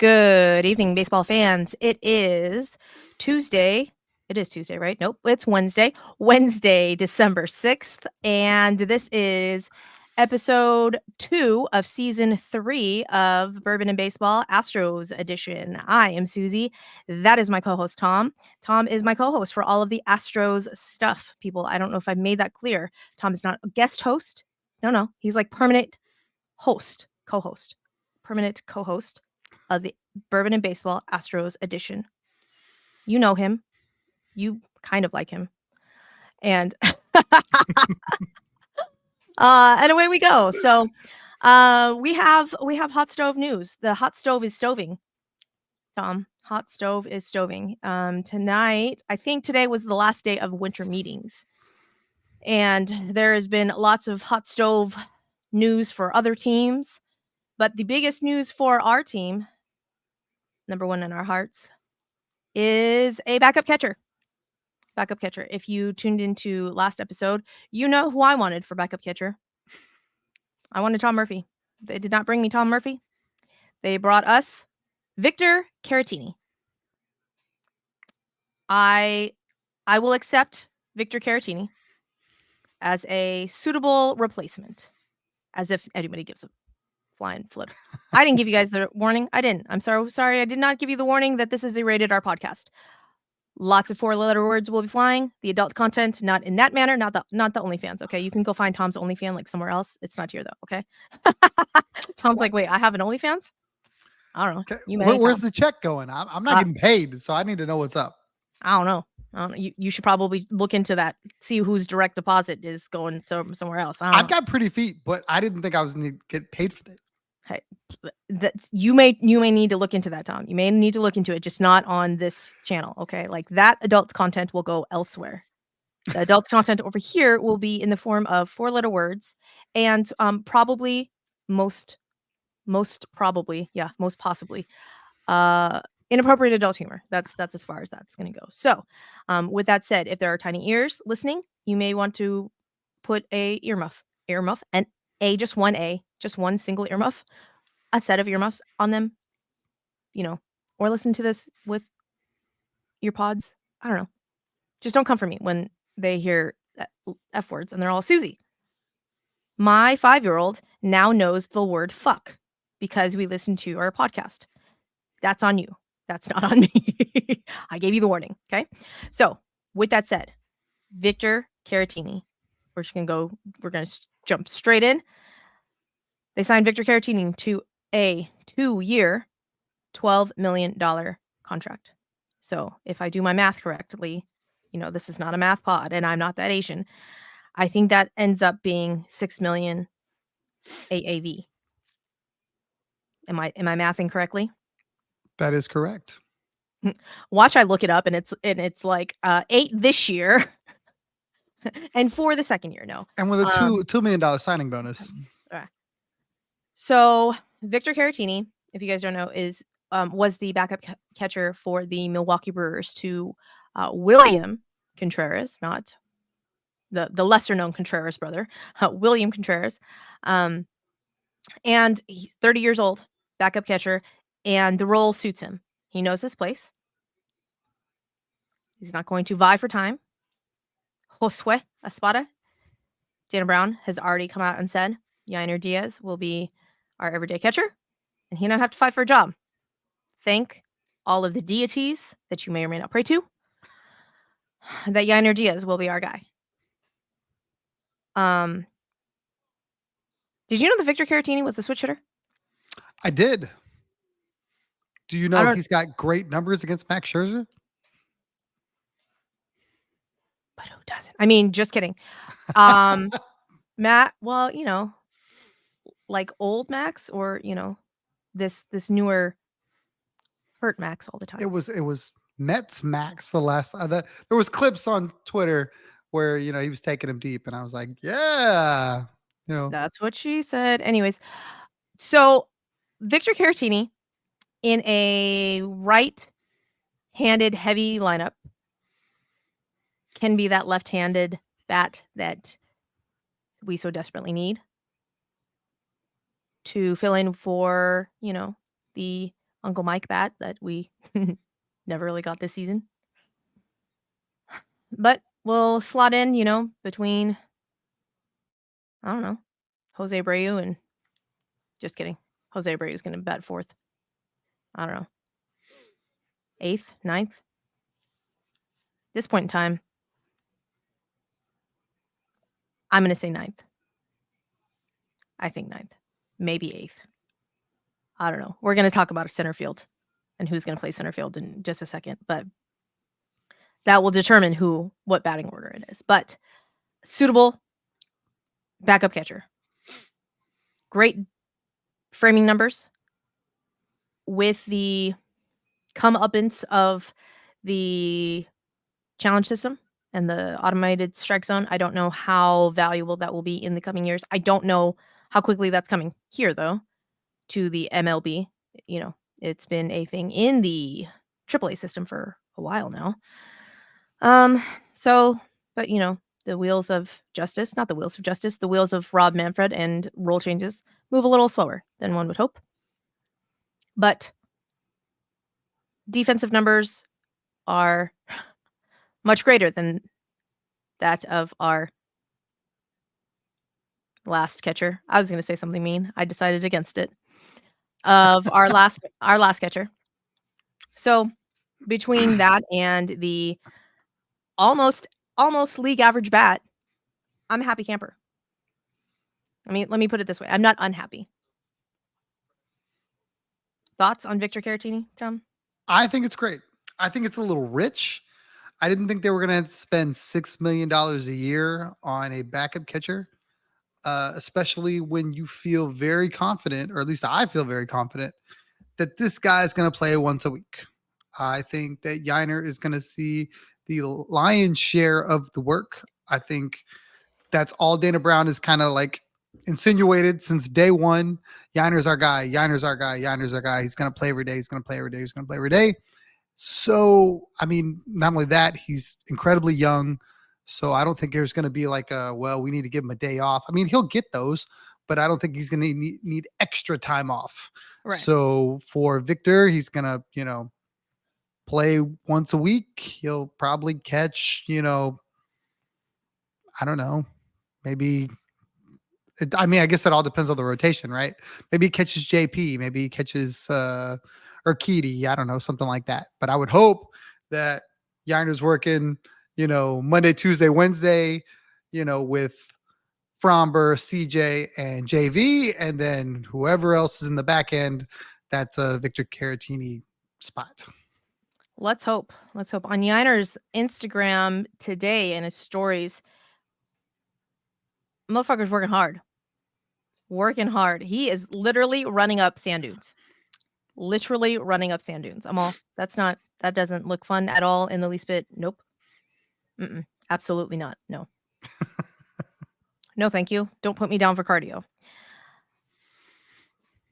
Good evening, baseball fans. It is Tuesday. It is Tuesday, right? Nope, it's Wednesday. Wednesday, December 6th. And this is episode 2 of season 3 of Bourbon and Baseball Astros edition. I am Suzy. That is my co-host, Tom. Tom is my co-host for all of the Astros stuff. People, I don't know if I've made that clear. Tom is not a guest host. No. He's like permanent host, co-host, permanent co-host of the Bourbon and Baseball Astros edition. You know him. You kind of like him. And and away we go. So we have hot stove news. The hot stove is stoving. Tom, hot stove is stoving. Tonight, I think today was the last day of winter meetings. And there has been lots of hot stove news for other teams. But the biggest news for our team, number one in our hearts, is a backup catcher. Backup catcher. If you tuned into last episode, you know who I wanted for backup catcher. I wanted Tom Murphy. They did not bring me Tom Murphy. They brought us VictorCaratini. I will accept VictorCaratini as a suitable replacement. As if anybody gives a flying flip. I didn't give you guys the warning. I didn't. I'm sorry. I did not give you the warning that this is a rated R podcast. Lots of 4-letter words will be flying. The adult content, not in that manner, not the OnlyFans. Okay, you can go find Tom's OnlyFans like somewhere else. It's not here though. Okay. Tom's like, wait, I have an OnlyFans? I don't know. Okay. You may, Where's the check going? I'm not getting paid, so I need to know what's up. I don't know. You should probably look into that. See whose direct deposit is going somewhere else. I've got pretty feet, but I didn't think I was going to get paid for that. Hey, you may need to look into that, Tom. You may need to look into it, just not on this channel. Okay, like that adult content will go elsewhere. The adult content over here will be in the form of 4-letter words and probably most possibly inappropriate adult humor. That's as far as that's going to go. So with that said, if there are tiny ears listening, you may want to put a earmuff, and just one single earmuff, a set of earmuffs on them, or listen to this with ear pods. I don't know. Just don't come for me when they hear F words and they're all Suzy. My 5-year-old now knows the word fuck because we listened to our podcast. That's on you. That's not on me. I gave you the warning. Okay. So with that said, VictorCaratini, we're going to jump straight in. They signed VictorCaratini to a 2-year, $12 million contract. So if I do my math correctly, this is not a math pod and I'm not that Asian. I think that ends up being $6 million AAV. Am I mathing correctly? That is correct. Watch, I look it up and it's like 8 this year and 4 the second year. No. And with a $2 million signing bonus. So VictorCaratini, if you guys don't know, was the backup catcher for the Milwaukee Brewers to William Contreras, not the lesser known Contreras brother, William Contreras. And he's 30 years old, backup catcher, and the role suits him. He knows his place. He's not going to vie for time. Josue Espada, Dana Brown has already come out and said Yainer Diaz will be our everyday catcher, and he don't have to fight for a job. Thank all of the deities that you may or may not pray to, that Yainer Diaz will be our guy. Did you know that VictorCaratini was the switch hitter? I did. Do you know he's got great numbers against Max Scherzer? But who doesn't? I mean, just kidding. Matt, well, like old Max or, this newer hurt Max all the time. It was Mets Max the last there was clips on Twitter where, he was taking him deep and I was like, yeah, That's what she said. Anyways, so VictorCaratini in a right-handed heavy lineup can be that left-handed bat that we so desperately need to fill in for, the UncleMike bat that we never really got this season. But we'll slot in, between, I don't know, Jose Abreu and, just kidding. Jose Abreu is going to bat fourth. I don't know. 8th, 9th. This point in time, I'm going to say 9th. I think 9th. Maybe 8th. I don't know. We're going to talk about a center field and who's going to play center field in just a second. But that will determine what batting order it is. But suitable backup catcher. Great framing numbers with the comeuppance of the challenge system and the automated strike zone. I don't know how valuable that will be in the coming years. I don't know how quickly that's coming here, though, to the MLB. It's been a thing in the AAA system for a while now. But the wheels of justice, not the wheels of justice, the wheels of Rob Manfred and rule changes move a little slower than one would hope. But defensive numbers are much greater than that of our last catcher. I was going to say something mean. I decided against it. Of our last catcher. So between that and the almost league average bat, I'm a happy camper. I mean, let me put it this way. I'm not unhappy. Thoughts on VictorCaratini, Tom? I think it's great. I think it's a little rich. I didn't think they were going to spend $6 million a year on a backup catcher, especially when you feel very confident, or at least I feel very confident, that this guy is going to play once a week. I think that Yiner is going to see the lion's share of the work. I think that's all Dana Brown is kind of like insinuated since day one. Yiner's our guy. Yiner's our guy. Yiner's our guy. He's going to play every day. He's going to play every day. He's going to play every day. So, I mean, not only that, he's incredibly young. So I don't think there's going to be like we need to give him a day off. I mean, he'll get those, but I don't think he's going to need extra time off. Right. So for Victor, he's going to, play once a week. He'll probably catch, I don't know, maybe. I guess it all depends on the rotation, right? Maybe he catches JP, maybe he catches Urquidy, I don't know, something like that. But I would hope that Yiner's working, Monday, Tuesday, Wednesday, with Framber, CJ, and JV, and then whoever else is in the back end, that's a VictorCaratini spot. Let's hope. On Yiner's Instagram today and his stories, motherfucker's working hard. He is literally running up sand dunes. Amal, that doesn't look fun at all in the least bit. Nope. Absolutely not. No. No, thank you. Don't put me down for cardio.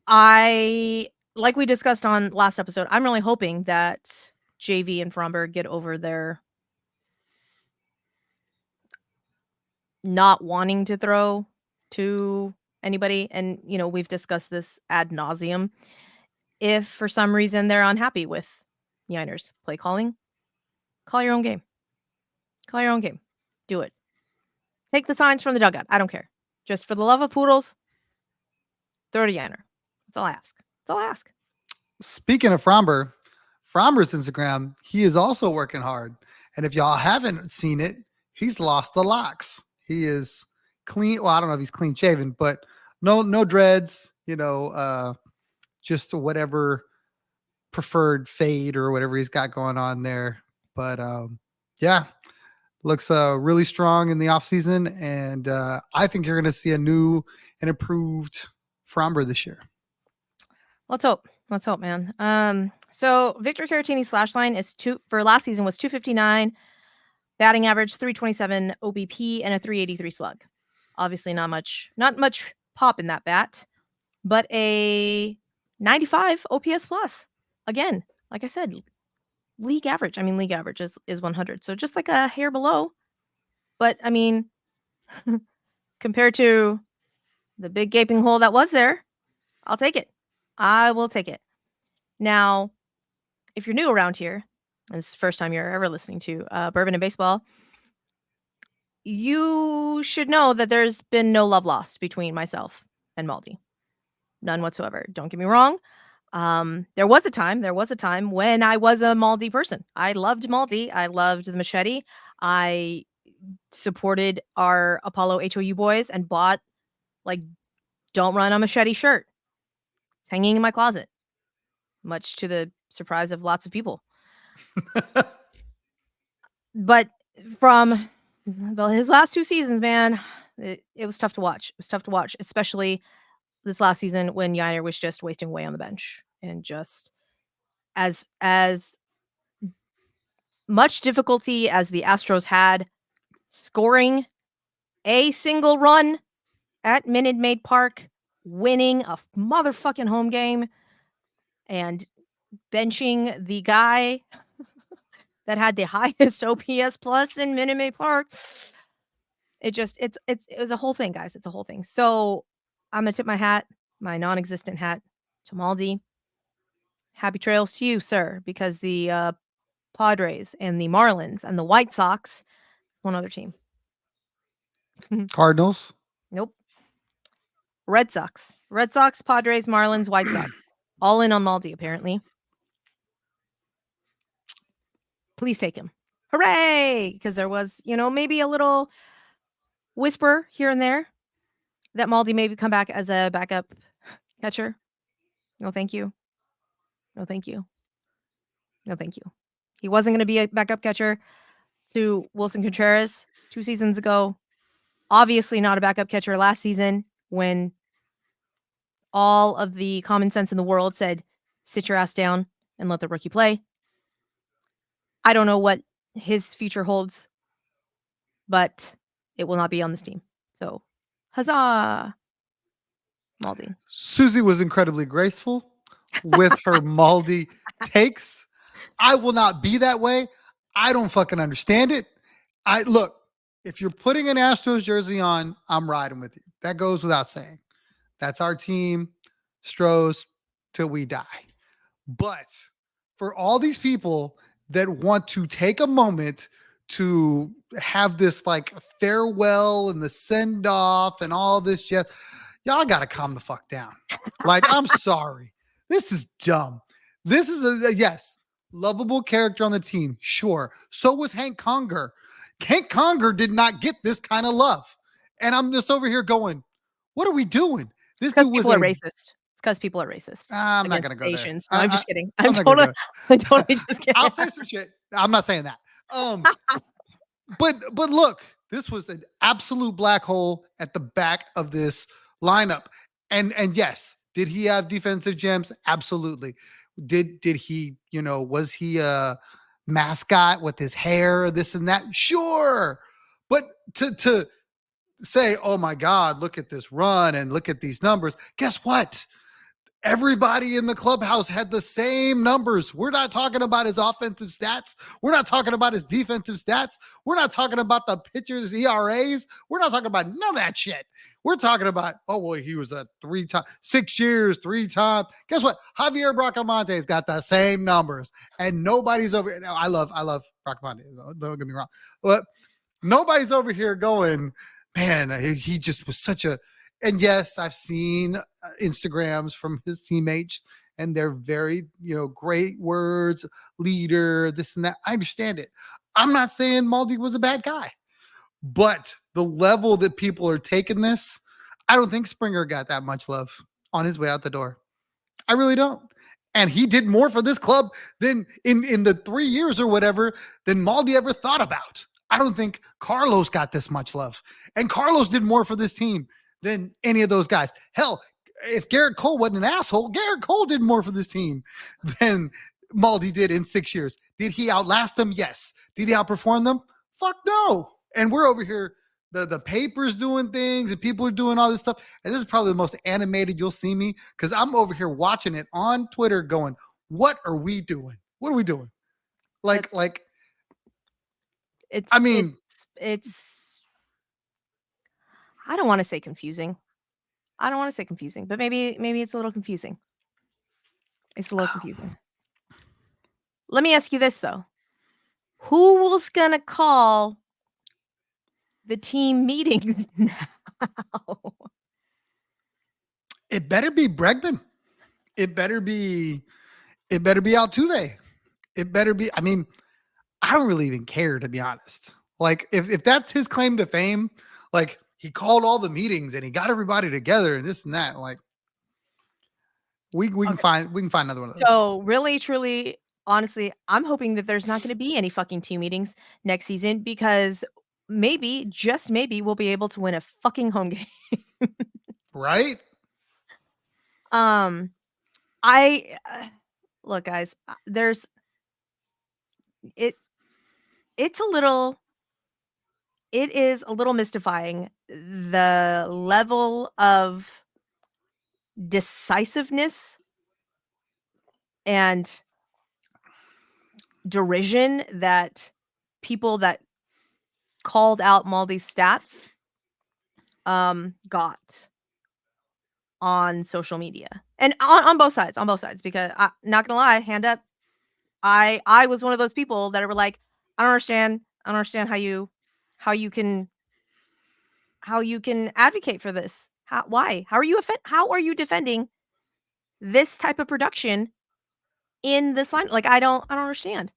Like we discussed on last episode, I'm really hoping that JV and Framber get over their not wanting to throw to anybody. And, we've discussed this ad nauseum. If for some reason they're unhappy with Yiner's play calling, call your own game. Do it. Take the signs from the dugout. I don't care. Just for the love of poodles, throw to Yiner. That's all I ask. Speaking of Framber's Instagram, he is also working hard. And if y'all haven't seen it, he's lost the locks. He is clean. Well, I don't know if he's clean shaven, but no dreads, just whatever preferred fade or whatever he's got going on there. But yeah, looks really strong in the offseason. And I think you're going to see a new and improved Framber this year. Let's hope, man. So VictorCaratini slash line is for last season was 259, batting average 327 OBP, and a 383 slug. Obviously not much pop in that bat, but a 95 OPS plus. Again, like I said, league average. I mean, league average is 100, so just like a hair below. But I mean, compared to the big gaping hole that was there, I'll take it. I will take it. Now, if you're new around here, and this is the first time you're ever listening to Bourbon and Baseball, you should know that there's been no love lost between myself and Maldy. None whatsoever. Don't get me wrong. There was a time when I was a Maldy person. I loved Maldy. I loved the machete. I supported our Apollo HOU boys and bought like "Don't Run a Machete" shirt. It's hanging in my closet, much to the surprise of lots of people. But from his last 2 seasons, man, it was tough to watch. It was tough to watch, especially this last season when Yiner was just wasting away on the bench and just as much difficulty as the Astros had scoring a single run at Minute Maid Park, winning a motherfucking home game, and benching the guy that had the highest OPS plus in Minute Maid Park. It was a whole thing, guys. It's a whole thing. So I'm gonna tip my hat, my non-existent hat, to Maldy. Happy trails to you, sir, because the Padres and the Marlins and the White Sox, one other team. Cardinals. Nope. Red Sox, Padres, Marlins, White Sox, all in on Maldy apparently. Please take him. Hooray! Because there was, maybe a little whisper here and there that Maldy maybe come back as a backup catcher. No, thank you. No, thank you. No, thank you. He wasn't going to be a backup catcher to Wilson Contreras 2 seasons ago. Obviously not a backup catcher last season when all of the common sense in the world said, sit your ass down and let the rookie play. I don't know what his future holds, but it will not be on this team. So, huzzah, Maldy. Suzy was incredibly graceful with her Maldy takes. I will not be that way. I don't fucking understand it. Look, if you're putting an Astros jersey on, I'm riding with you. That goes without saying. That's our team, Stros, till we die. But for all these people that want to take a moment to have this like farewell and the send off and all this jazz, y'all got to calm the fuck down. Like, I'm sorry. This is dumb. This is yes, lovable character on the team. Sure. So was Hank Conger. Hank Conger did not get this kind of love. And I'm just over here going, what are we doing? This dude was racist. It's because people are racist. I'm not going to go Asians. there. No, I'm just kidding. I'm totally just kidding. I'll say some shit. I'm not saying that. But look, this was an absolute black hole at the back of this lineup. And yes, did he have defensive gems? Absolutely. Did he, was he a mascot with his hair, this and that? Sure. But to say, oh my God, look at this run and look at these numbers. Guess what? Everybody in the clubhouse had the same numbers. We're not talking about his offensive stats. We're not talking about his defensive stats. We're not talking about the pitchers' ERAs. We're not talking about none of that shit. We're talking about, he was a 6 years, 3 times. Guess what? Javier Bracamonte's got the same numbers. And nobody's over here. Now, I love Bracamonte. Don't get me wrong. But nobody's over here going, man, he just was such a. And yes, I've seen Instagrams from his teammates, and they're very, great words, leader, this and that. I understand it. I'm not saying Maldy was a bad guy, but the level that people are taking this, I don't think Springer got that much love on his way out the door. I really don't. And he did more for this club than in the 3 years or whatever than Maldy ever thought about. I don't think Carlos got this much love. And Carlos did more for this team than any of those guys. Hell, if Garrett Cole wasn't an asshole, Garrett Cole did more for this team than Maldy did in 6 years. Did he outlast them? Yes. Did he outperform them? Fuck no. And we're over here, the paper's doing things and people are doing all this stuff. And this is probably the most animated you'll see me because I'm over here watching it on Twitter going, what are we doing? What are we doing? It's I don't want to say confusing. But maybe it's a little confusing. It's a little confusing. Let me ask you this, though. Who was going to call the team meetings now? It better be Bregman. It better be Altuve. It better be, I mean, I don't really even care, to be honest. Like, if that's his claim to fame, like he called all the meetings and he got everybody together and this and that, like we can find another one of those. So really, truly, honestly, I'm hoping that there's not going to be any fucking team meetings next season because maybe, just maybe, we'll be able to win a fucking home game. Right? I look, guys. There's it. It's a little. It is a little mystifying the level of decisiveness and derision that people that called out Maldy's stats got on social media and on both sides because I not gonna lie, hand up, I was one of those people that were like, I don't understand how you can advocate for this. Why? How are you defending this type of production in this line? Like I don't understand.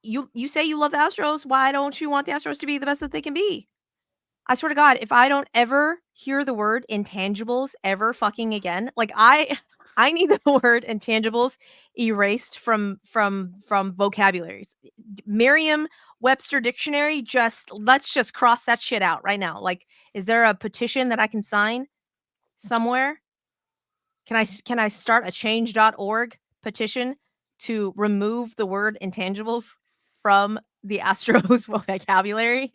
You say you love the Astros, why don't you want the Astros to be the best that they can be? I swear to God, if I don't ever hear the word intangibles ever fucking again, like I need the word intangibles erased from vocabularies. Merriam-Webster dictionary, let's just cross that shit out right now. Like, is there a petition that I can sign somewhere? Can I start a change.org petition to remove the word intangibles from the Astros vocabulary?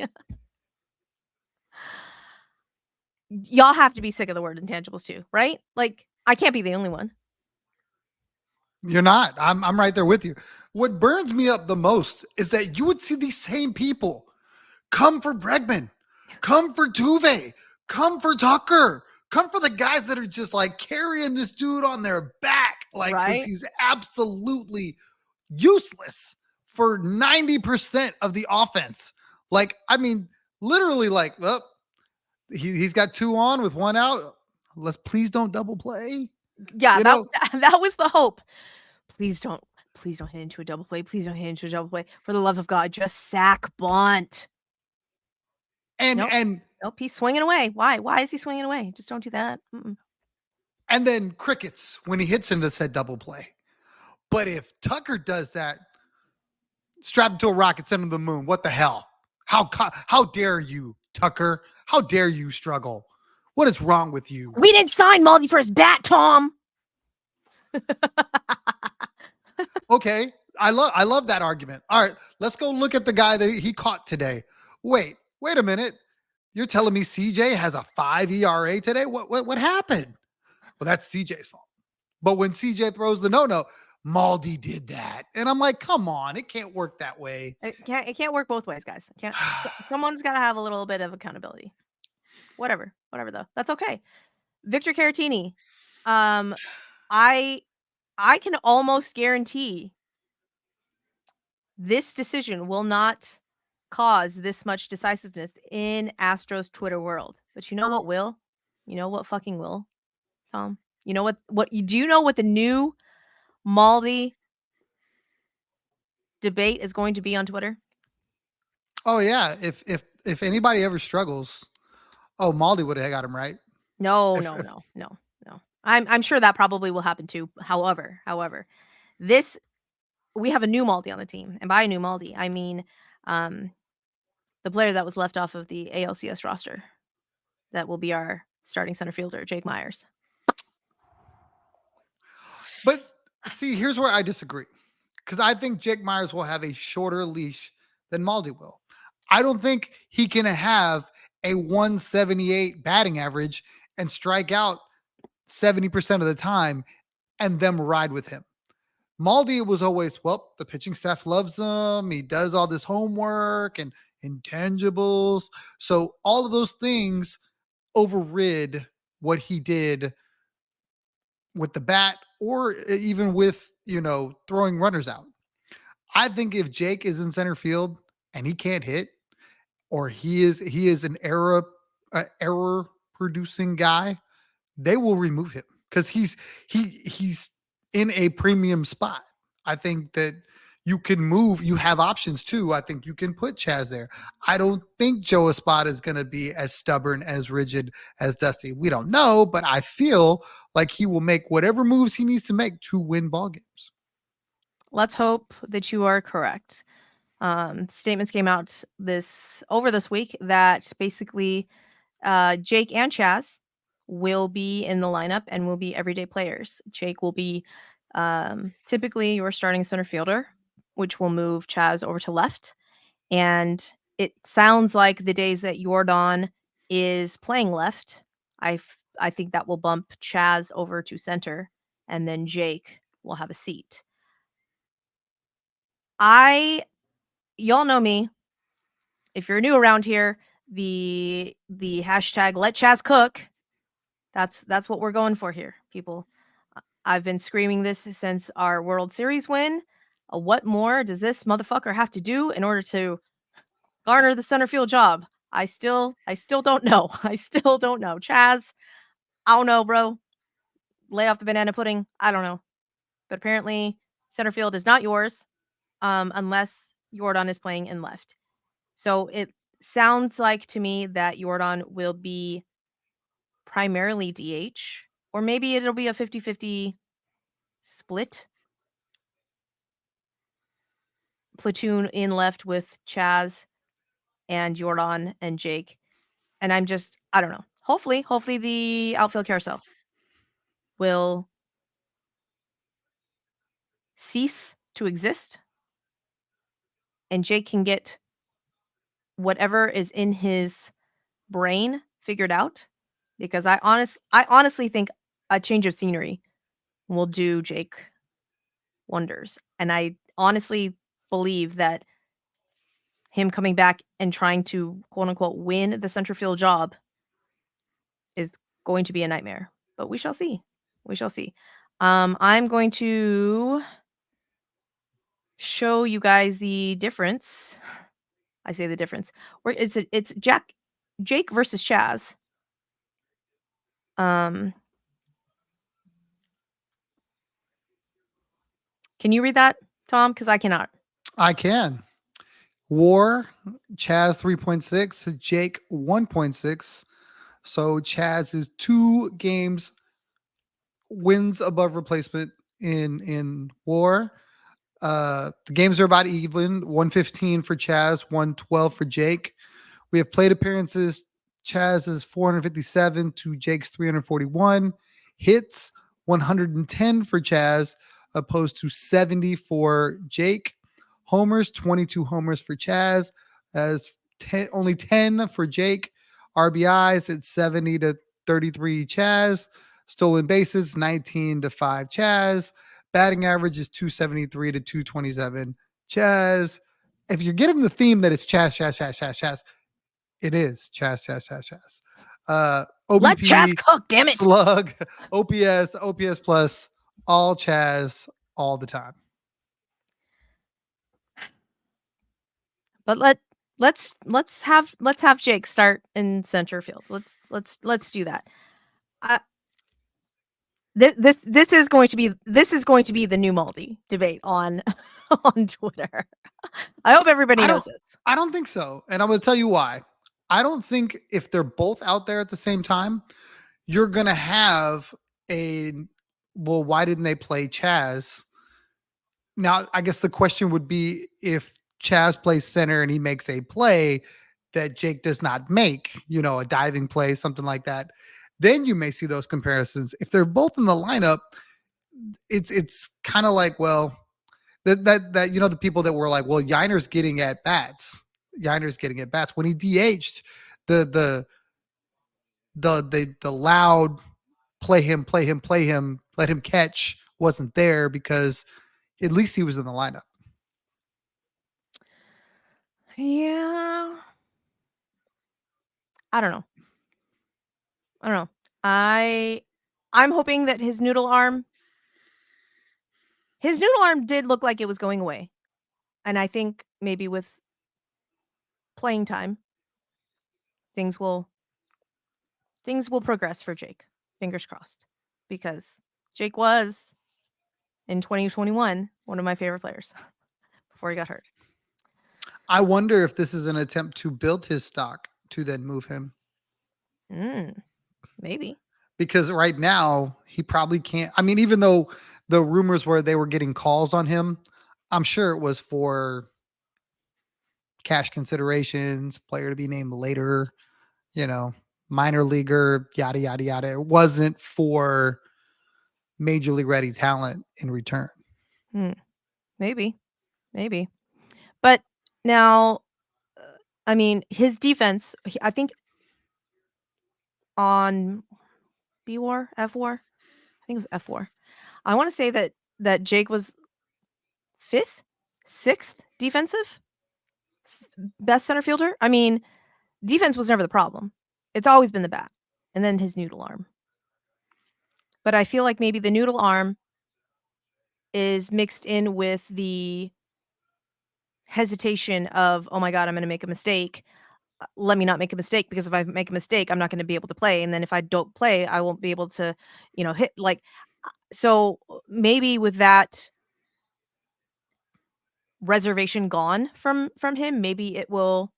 Y'all have to be sick of the word intangibles too, right? Like, I can't be the only one. You're not. I'm right there with you. What burns me up the most is that you would see these same people come for Bregman, come for Tuve, come for Tucker, come for the guys that are just like carrying this dude on their back, like because Right? he's absolutely useless for 90% of the offense. Like, I mean, literally, like, well, he's got 2 on with 1 out. Let's please don't double play. Yeah, You know, that was the hope. Please don't hit into a double play. Please don't hit into a double play. For the love of God, just sack bunt. Nope. and Nope, he's swinging away. Why? Why is he swinging away? Just don't do that. Mm-mm. and then crickets when he hits into said double play. But if Tucker does that, strapped to a rocket, sent him to the moon, what the hell? How dare you, Tucker? How dare you struggle? What is wrong with you? We didn't sign Maldy for his bat, Tom. Okay, I love that argument. All right, let's go look at the guy that he caught today. Wait a minute. You're telling me CJ has a 5 ERA today? What happened? Well, that's CJ's fault. But when CJ throws the no, Maldy did that. And I'm like, come on, it can't work that way. It can't work both ways, guys. Someone's got to have a little bit of accountability. Whatever though. That's okay. VictorCaratini. I can almost guarantee this decision will not cause this much decisiveness in Astros Twitter world. But you know what will? You know what fucking will, Tom? You know what do you know what the new Maldy debate is going to be on Twitter? Oh yeah, if anybody ever struggles, oh, Maldy would have got him right. No. I'm sure that probably will happen too. However, this we have a new Maldy on the team, and by a new Maldy, I mean the player that was left off of the ALCS roster that will be our starting center fielder, Jake Myers. But see, here's where I disagree. Because I think Jake Myers will have a shorter leash than Maldy will. I don't think he can have a 178 batting average and strike out 70% of the time and them ride with him. Maldy was always, well, the pitching staff loves him. He does all this homework and intangibles. So all of those things overrid what he did with the bat or even with, throwing runners out. I think if Jake is in center field and he can't hit, or he is an error producing guy, they will remove him because he's in a premium spot. I think that you have options too. I think you can put Chaz there. I don't think Joe Espada is going to be as stubborn, as rigid as Dusty. We don't know, but I feel like he will make whatever moves he needs to make to win ball games. Let's hope that you are correct. Statements came out over this week that basically Jake and Chaz will be in the lineup and will be everyday players. Jake will be typically your starting center fielder, which will move Chaz over to left. And it sounds like the days that Jordan is playing left, I think that will bump Chaz over to center, and then Jake will have a seat. Y'all know me. If you're new around here, the hashtag let Chaz cook. That's what we're going for here, people. I've been screaming this since our World Series win. What more does this motherfucker have to do in order to garner the center field job? I still don't know. I still don't know. Chaz, I don't know, bro. Lay off the banana pudding. I don't know. But apparently center field is not yours unless Jordan is playing in left. So it sounds like to me that Jordan will be primarily DH, or maybe it'll be a 50-50 split. Platoon in left with Chaz and Jordan and Jake. And I don't know. Hopefully the outfield carousel will cease to exist and Jake can get whatever is in his brain figured out, because I honestly think a change of scenery will do Jake wonders. And I honestly believe that him coming back and trying to quote unquote win the center field job is going to be a nightmare. But we shall see. We shall see. I'm going to show you guys the difference. I say the difference. Where it's Jake versus Chaz. Can you read that, Tom? Because I cannot. I can. WAR, Chaz 3.6, Jake 1.6. So Chaz is 2 games wins above replacement in WAR. The games are about even. 115 for Chaz, 112 for Jake. We have plate appearances. Chaz is 457 to Jake's 341. Hits 110 for Chaz, opposed to 70 for Jake. Homers, 22 homers for Chaz, as only 10 for Jake. RBIs at 70 to 33 Chaz. Stolen bases, 19 to 5 Chaz. Batting average is 273 to 227 Chaz. If you're getting the theme that it's Chaz, it is Chaz. Let Chaz OBP, cook, damn it. slug, OPS plus, all Chaz all the time. But let's have Jake start in center field. Let's do that. This is going to be the new Maldy debate on on Twitter. I hope everybody knows this. I don't think so, and I'm going to tell you why. I don't think if they're both out there at the same time, you're going to have why didn't they play Chaz? Now, I guess the question would be if Chaz plays center and he makes a play that Jake does not make, a diving play, something like that, then you may see those comparisons. If they're both in the lineup, it's kind of like, well, that the people that were like, well, Yiner's getting at bats. When he DH'd, the loud play him, let him catch wasn't there because at least he was in the lineup. Yeah. I don't know. I'm hoping that his noodle arm His noodle arm did look like it was going away. And I think maybe with playing time, things will progress for Jake. Fingers crossed. Because Jake was in 2021 one of my favorite players before he got hurt. I wonder if this is an attempt to build his stock to then move him. Maybe. Because right now he probably can't. I mean, even though the rumors were they were getting calls on him, I'm sure it was for cash considerations, player to be named later, minor leaguer, yada, yada, yada. It wasn't for major league ready talent in return. Maybe. But now, I mean, his defense, I think on B-War, F-War, I think it was F-War. I want to say that Jake was 5th, 6th defensive best center fielder. I mean, defense was never the problem. It's always been the bat. And then his noodle arm. But I feel like maybe the noodle arm is mixed in with the hesitation of, oh my God, I'm going to make a mistake. Let me not make a mistake, because if I make a mistake, I'm not going to be able to play. And then if I don't play, I won't be able to, hit so maybe with that reservation gone from him, maybe all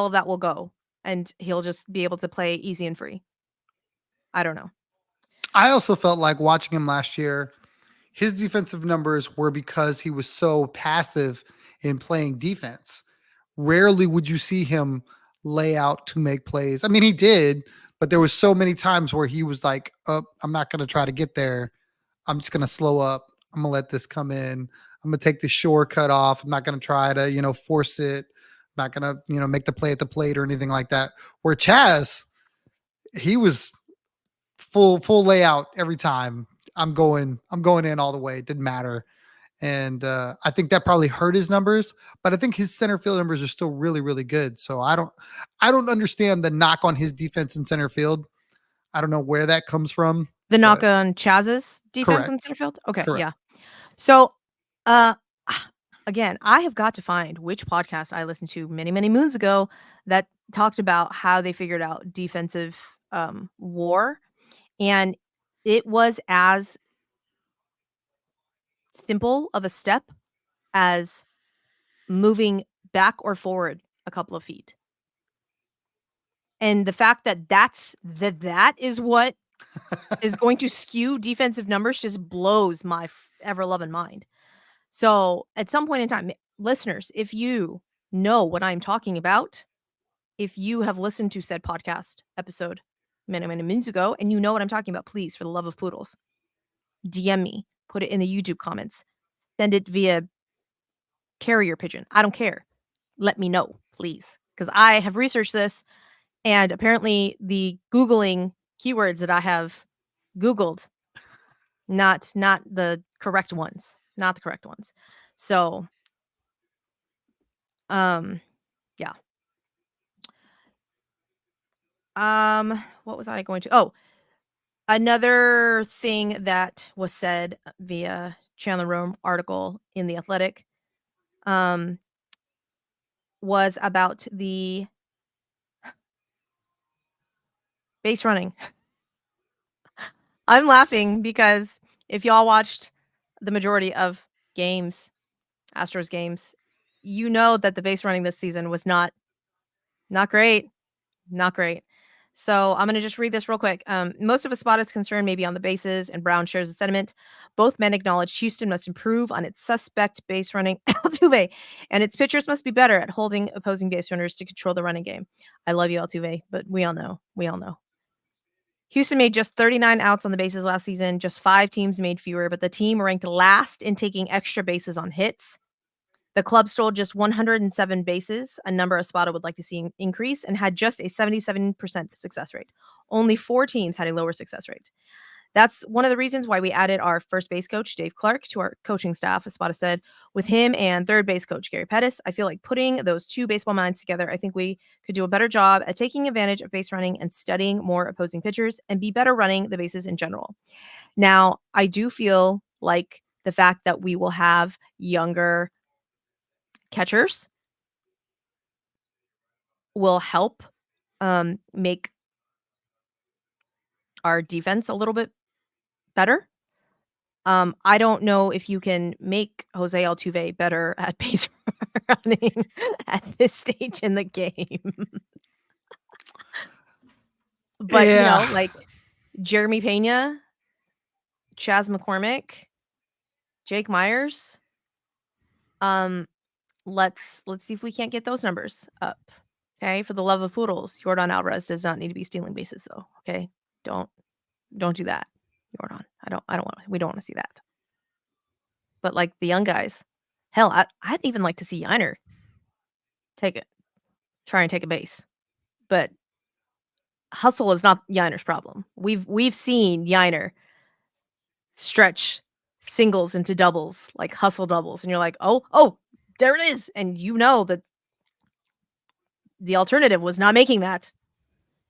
of that will go and he'll just be able to play easy and free. I don't know. I also felt like watching him last year, his defensive numbers were because he was so passive in playing defense. Rarely would you see him lay out to make plays. I mean, he did, but there was so many times where he was like, oh, I'm not going to try to get there. I'm just going to slow up. I'm going to let this come in. I'm going to take the shortcut off. I'm not going to try to, force it. I'm not going to, make the play at the plate or anything like that. Where Chaz, he was full layout every time. I'm going in all the way. It didn't matter. And I think that probably hurt his numbers, but I think his center field numbers are still really, really good. So I don't understand the knock on his defense in center field. I don't know where that comes from. The knock on Chaz's defense in Correct. center field? Okay, Correct. yeah. So, again, I have got to find which podcast I listened to many, many moons ago that talked about how they figured out defensive war. And it was as simple of a step as moving back or forward a couple of feet. And the fact that that is what is going to skew defensive numbers just blows my ever-loving mind. So at some point in time, listeners, if you know what I'm talking about, if you have listened to said podcast episode many, many moons ago, and you know what I'm talking about, please, for the love of poodles, DM me, put it in the YouTube comments, send it via carrier pigeon. I don't care. Let me know, please, because I have researched this, and apparently the Googling keywords that I have Googled, not the correct ones, So, yeah. What was I going to? Oh, another thing that was said via Chandler Rome article in The Athletic, was about the base running. I'm laughing because if y'all watched the majority of games, Astros games, you know that the base running this season was not great. Not great. So I'm going to just read this real quick. Most of a spot is concerned maybe on the bases, and Brown shares the sentiment. Both men acknowledge Houston must improve on its suspect base running Altuve, and its pitchers must be better at holding opposing base runners to control the running game. I love you, Altuve, but we all know. Houston made just 39 outs on the bases last season. Just 5 teams made fewer, but the team ranked last in taking extra bases on hits. The club stole just 107 bases, a number Espada would like to see increase, and had just a 77% success rate. Only 4 teams had a lower success rate. That's one of the reasons why we added our first base coach, Dave Clark, to our coaching staff, Espada said. With him and third base coach, Gary Pettis, I feel like putting those 2 baseball minds together, I think we could do a better job at taking advantage of base running and studying more opposing pitchers and be better running the bases in general. Now, I do feel like the fact that we will have younger catchers will help make our defense a little bit better. I don't know if you can make Jose Altuve better at base running at this stage in the game. But, Yeah. like Jeremy Pena, Chas McCormick, Jake Myers, let's see if we can't get those numbers up. Okay, for the love of poodles, Yordan Alvarez does not need to be stealing bases though. Okay, don't do that, Yordan. We don't want to see that. But like the young guys, hell, I'd even like to see Yiner try and take a base. But hustle is not Yiner's problem. We've seen Yiner stretch singles into doubles, like hustle doubles, and you're like, oh, there it is, and you know that the alternative was not making that.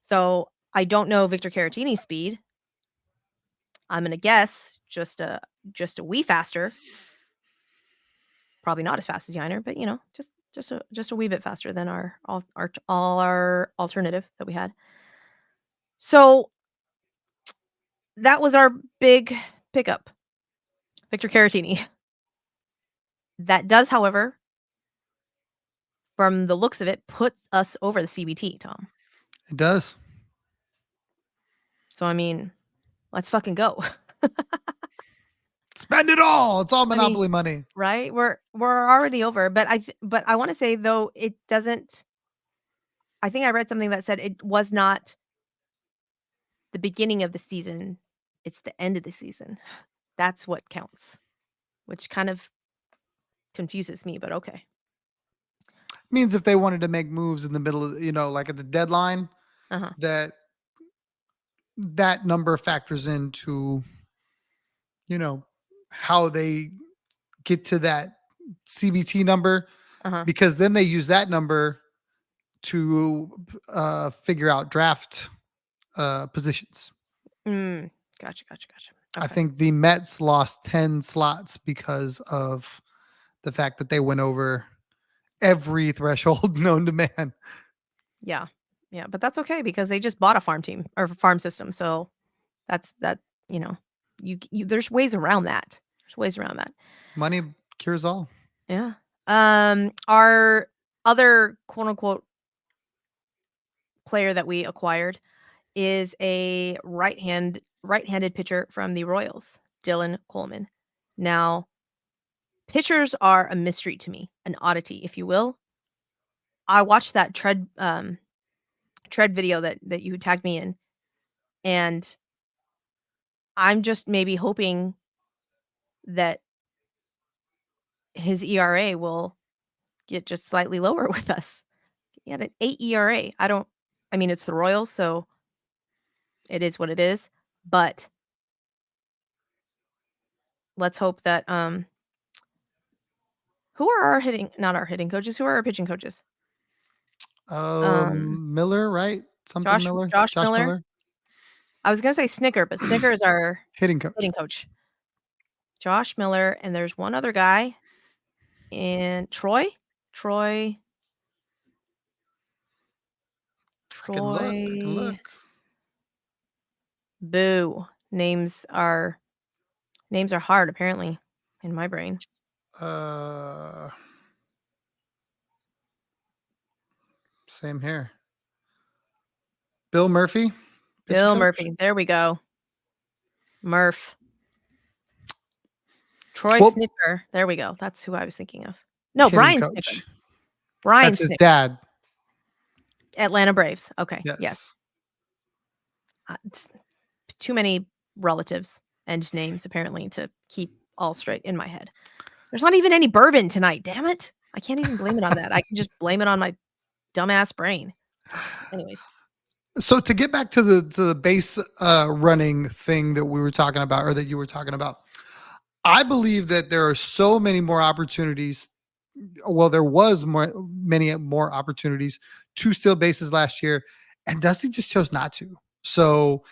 So I don't know Victor Caratini's speed. I'm gonna guess just a wee faster. Probably not as fast as Yiner, but just a wee bit faster than our alternative that we had. So that was our big pickup, Victor Caratini. That does, however, from the looks of it, put us over the CBT, Tom. It does. So I mean, let's fucking go. Spend it all. It's all Monopoly money. Right? We're already over, but I want to say though it doesn't. I think I read something that said it was not the beginning of the season; it's the end of the season. That's what counts, which kind of confuses me. But okay. Means if they wanted to make moves in the middle of, like at the deadline, that number factors into, how they get to that CBT number, because then they use that number to figure out draft positions. Gotcha. Okay. I think the Mets lost 10 slots because of the fact that they went over every threshold known to man. Yeah, but that's okay because they just bought a farm team or farm system, so that's that. You there's ways around that. There's ways around that. Money cures all. Yeah. Our other quote unquote player that we acquired is a right-handed pitcher from the Royals, Dylan Coleman. Now, pitchers are a mystery to me, an oddity, if you will. I watched that tread video that you tagged me in, and I'm just maybe hoping that his ERA will get just slightly lower with us. He had an 8 ERA. I mean, it's the Royals, so it is what it is, but let's hope that, who are our not our hitting coaches, who are our pitching coaches? Miller, right? Something Miller. Josh Josh Miller? Miller. I was gonna say Snicker, but Snicker is our Hitting coach. hitting coach. Josh Miller, and there's one other guy in Troy? I can look. Boo. Names are hard apparently in my brain. Same here. Bill Murphy. Bill Murphy. There we go. Murph. Troy Snicker. There we go. That's who I was thinking of. No, Brian Snicker. That's his dad. Atlanta Braves. Okay. Yes. Too many relatives and names apparently to keep all straight in my head. There's not even any bourbon tonight. Damn it. I can't even blame it on that. I can just blame it on my dumbass brain. Anyways. So to get back to the base running thing that we were talking about, or that you were talking about, I believe that there are so many more opportunities. Well, there was many more opportunities to steal bases last year, and Dusty just chose not to. So,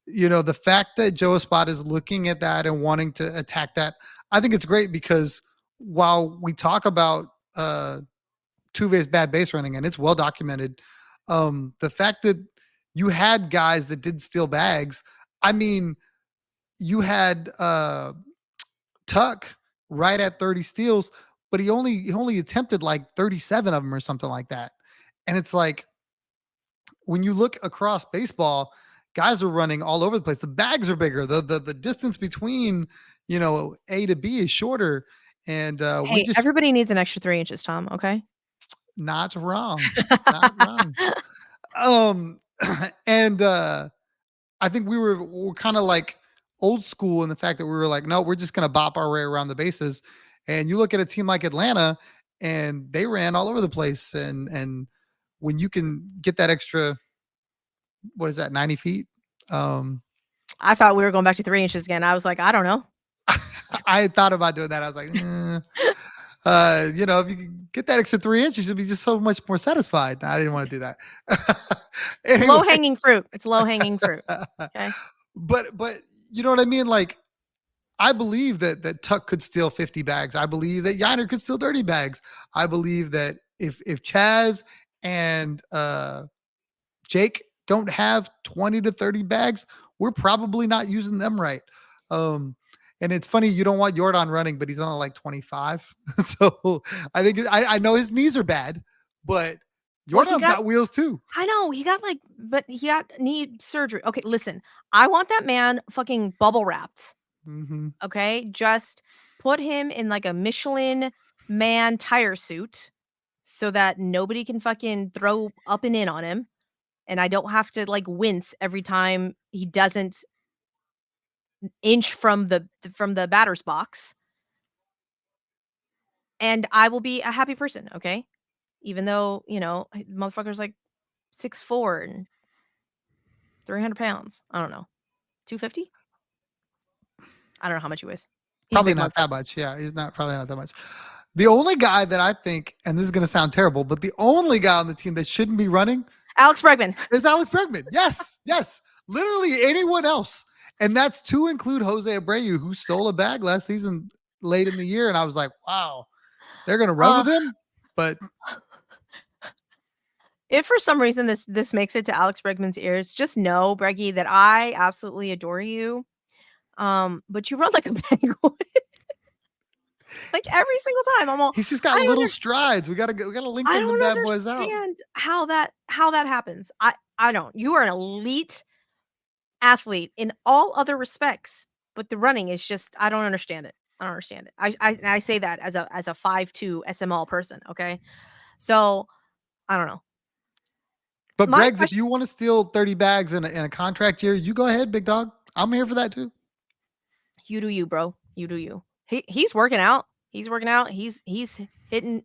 the fact that Joe Espada is looking at that and wanting to attack that, I think it's great because while we talk about Tuve's bad base running and it's well documented, the fact that you had guys that did steal bags, I mean, you had Tuck right at 30 steals, but he only attempted like 37 of them or something like that. And it's like when you look across baseball, guys are running all over the place. The bags are bigger. The distance between A to B is shorter, and we Hey, just everybody needs an extra 3 inches, Tom. Okay. not wrong, not wrong. Um, and I think we're kind of like old school in the fact that we were like, no, we're just gonna bop our way around the bases. And you look at a team like Atlanta, and they ran all over the place. And when you can get that extra, what is that, 90 feet? I thought we were going back to 3 inches again. I was like, I don't know. I had thought about doing that. I was like, if you could get that extra 3 inches, you'd be just so much more satisfied. I didn't want to do that. Anyway. Low hanging fruit. It's low hanging fruit. Okay. But you know what I mean? Like, I believe that Tuck could steal 50 bags. I believe that Yiner could steal 30 bags. I believe that if Chaz and Jake don't have 20 to 30 bags, we're probably not using them right. And it's funny, you don't want Jordan running, but he's only like 25. So I think I know his knees are bad, but Jordan's got wheels too. I know he got knee surgery. Okay, listen, I want that man fucking bubble wrapped. Mm-hmm. Okay, just put him in like a Michelin man tire suit so that nobody can fucking throw up and in on him. And I don't have to like wince every time he doesn't inch from the batter's box. And I will be a happy person, okay? Even though, motherfucker's like 6'4" and 300 pounds. I don't know. 250? I don't know how much he weighs. Probably not that much. Yeah, he's probably not that much. The only guy that I think, and this is going to sound terrible, but the only guy on the team that shouldn't be running, Alex Bregman, is Alex Bregman. Yes, yes. Literally anyone else. And that's to include Jose Abreu, who stole a bag last season late in the year. And I was like, wow, they're going to run with him. But if for some reason this makes it to Alex Bregman's ears, just know, Breggy, that I absolutely adore you. But you run like a penguin. Like every single time. I'm all, he's just got little strides. We gotta link them the bad boys out. I don't understand how that happens. I don't. You are an elite athlete in all other respects, but the running is just, I don't understand it. I don't understand it. I say that as a 5'2" SML person. Okay. So I don't know. But Breggs, if you want to steal 30 bags in a contract year, you go ahead, big dog. I'm here for that too. You do you, bro. You do you. He's working out. He's working out. He's hitting.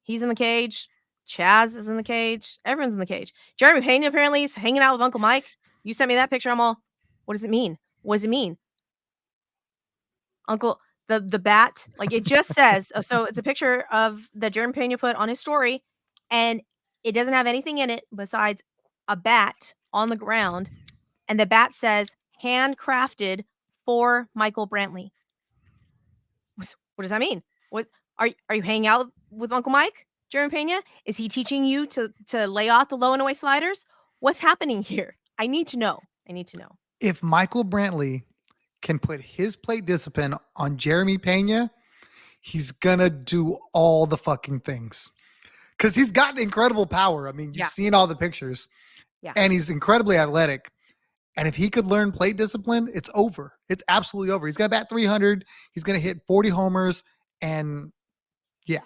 He's in the cage. Chaz is in the cage. Everyone's in the cage. Jeremy Pena apparently is hanging out with UncleMike. You sent me that picture. I'm all, what does it mean? What does it mean? Uncle, the bat, like it just says, so it's a picture of that Jeremy Pena put on his story, and it doesn't have anything in it besides a bat on the ground, and the bat says handcrafted for Michael Brantley. What does that mean? What are you hanging out with UncleMike, Jeremy Pena? Is he teaching you to lay off the low and away sliders? What's happening here? I need to know. If Michael Brantley can put his plate discipline on Jeremy Pena, he's gonna do all the fucking things. Because he's got incredible power. I mean, you've seen all the pictures. Yeah. And he's incredibly athletic. And if he could learn plate discipline, it's over. It's absolutely over. He's going to bat 300. He's going to hit 40 homers. And yeah.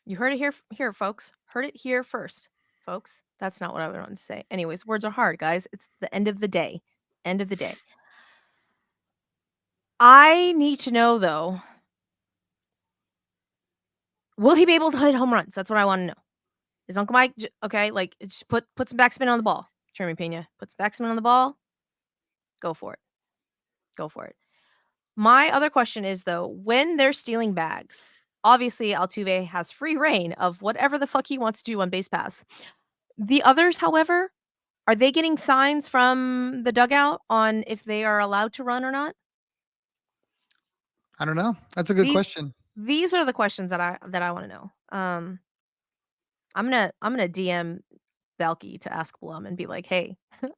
You heard it here, folks. Heard it here first, folks. That's not what I wanted to say. Anyways, words are hard, guys. It's the end of the day. End of the day. I need to know, though, will he be able to hit home runs? That's what I want to know. Is UncleMike okay? Like, just put some backspin on the ball. Jeremy Pena, put some backspin on the ball. Go for it. Go for it. My other question is, though, when they're stealing bags, obviously Altuve has free reign of whatever the fuck he wants to do on base paths. The others, however, Are they getting signs from the dugout on if they are allowed to run or not? I don't know. That's a good These question. these are the questions that I want to know. I'm gonna DM Balky to ask Blum and be like, "Hey,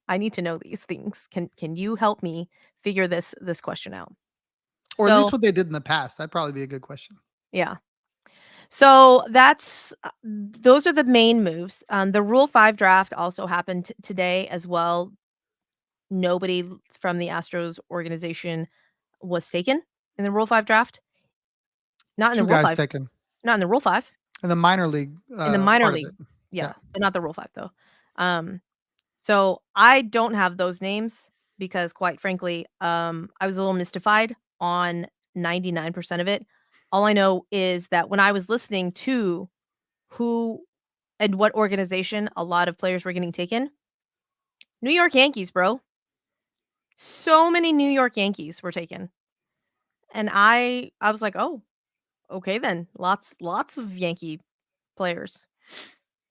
I need to know these things. Can you help me figure this question out?" Or at least So what they did in the past. That'd probably be a good question. yeah. So that's those are the main moves. The Rule 5 draft also happened today as well. Nobody from the Astros organization was taken in the Rule 5 draft. It's Not in the two Rule guys 5. taken Not in the Rule 5. in the minor league In the minor part of league. it. Yeah, Yeah. but not the Rule 5 though. Um, so I don't have those names because quite frankly, I was a little mystified on 99% of it. All I know is that when I was listening to who and what organization a lot of players were getting taken, New York Yankees, bro. So many New York Yankees were taken. And I was like, "Oh, okay then. Lots of Yankee players."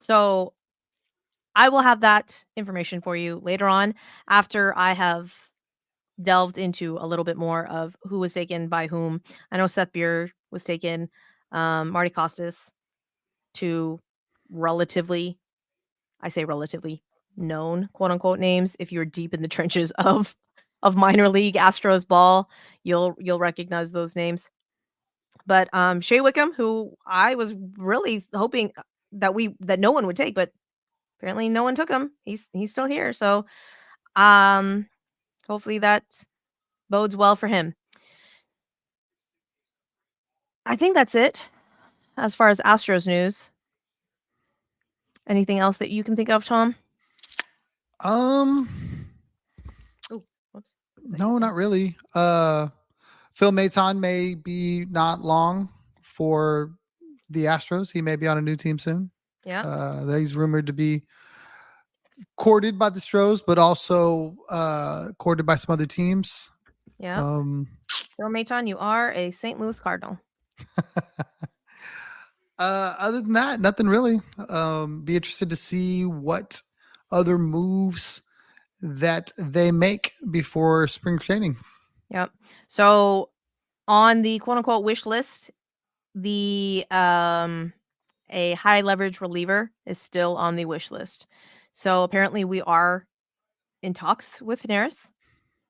So, I will have that information for you later on after I have delved into a little bit more of who was taken by whom. I know Seth Beer was taken, Marty Costas, 2 relatively, I say relatively, known, quote, unquote, names. If you're deep in the trenches of minor league Astros ball, you'll recognize those names. But, Shea Wickham, who I was really hoping that no one would take, but apparently no one took him. He's still here, so, um, hopefully that bodes well for him. I think that's it as far as Astros news. Anything else that you can think of, Tom? Um, Oh, whoops. What did I hit no, there? not really. Phil Maton may be not long for the Astros. He may be on a new team soon. Yeah, He's rumored to be courted by the Stros, but also courted by some other teams. yeah. Um, Phil Maton, you are a St. Louis Cardinal. other than that, nothing really. Be interested to see what other moves that they make before spring training. Yep. So on the quote unquote wish list, the a high leverage reliever is still on the wish list. So apparently we are in talks with Daenerys,